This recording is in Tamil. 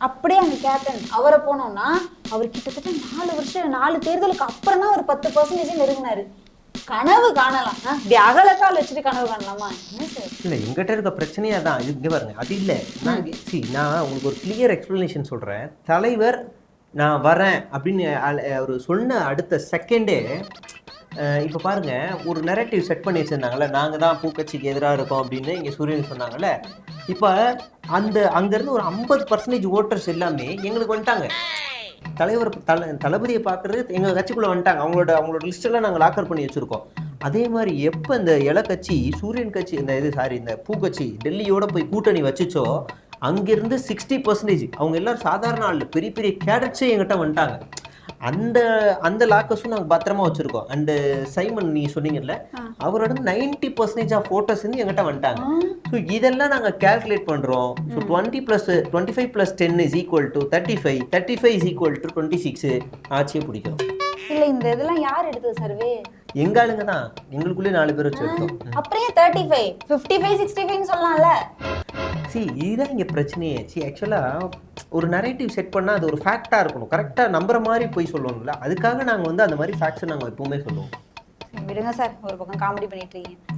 அப்படியே அந்த கேப்டன் அவரை போனோம்னா அவர் கிட்டத்தட்ட 4 தேர்தலுக்கு அப்புறம் தான் ஒரு 10% நெருங்கினாரு. கனவு காணலாம். இப்படி அகலக்கால் வச்சுட்டு கனவு காணலாமா? என்ன சார்? இல்லை, எங்கிட்ட இருக்க பிரச்சனையா தான் இது. இங்கே பாருங்க, அது இல்லை. நான் உங்களுக்கு ஒரு கிளியர் எக்ஸ்பிளனேஷன் சொல்கிறேன். தலைவர் நான் வரேன் அப்படின்னு அவர் சொன்ன அடுத்த செகண்டே இப்போ பாருங்க, ஒரு நெரேட்டிவ் செட் பண்ணி வச்சிருந்தாங்கல்ல, நாங்கள் தான் பூக்கட்சிக்கு எதிராக இருக்கோம் அப்படின்னு இங்கே சூரியன் சொன்னாங்கல்ல. இப்போ அங்கேருந்து ஒரு 50% ஓட்டர்ஸ் எல்லாமே எங்களுக்கு வந்துட்டாங்க. தலைவர் தளபதியை பார்க்கறது எங்கள் கட்சிக்குள்ளே வந்துட்டாங்க. அவங்களோட லிஸ்டெல்லாம் நாங்கள் லாக்கர் பண்ணி வச்சுருக்கோம். அதே மாதிரி எப்போ இந்த கட்சி சூரியன் கட்சி இந்த பூக்கட்சி டெல்லியோட போய் கூட்டணி வச்சுச்சோ, அங்கிருந்து 60% அவங்க எல்லாரும் சாதாரண ஆள், பெரிய பெரிய கேடட்ஸே எங்கிட்ட வந்துட்டாங்க. அந்த லாக்கர்ஸும் நாங்கள் பத்திரமா வச்சுருக்கோம். அண்டு சைமன் நீ சொன்னீங்கல்ல, அவரோட 90% ஆஃப் ஃபோட்டோஸ் வந்து எங்கிட்ட வந்துட்டாங்க. ஸோ இதெல்லாம் நாங்கள் கேல்குலேட் பண்ணுறோம். ஸோ 25 + 10 = 35, 35 = 26 ஆட்சியை பிடிக்கிறோம். இல்லை, இந்த இதெல்லாம் யார் எடுத்தது சர்வே? எங்க ஆளுங்க தான். எங்களுக்குள்ளே 4 பேர் வச்சுருக்கோம். அப்படியே 35, 55, 65 சொல்லலாம்ல. இதுதான் இங்கே பிரச்சனையே. ஆக்சுவலாக ஒரு நரேட்டிவ் செட் பண்ணால் அது ஒரு ஃபேக்டாக இருக்கணும், கரெக்டாக நம்புற மாதிரி போய் சொல்லணும்ல. அதுக்காக நாங்கள் வந்து அந்த மாதிரி ஃபேக்ட்ஸை நாங்கள் எப்பவுமே சொல்லுவோம். விடுங்க சார், ஒரு பக்கம் காமெடி பண்ணிட்டு இருக்கீங்க.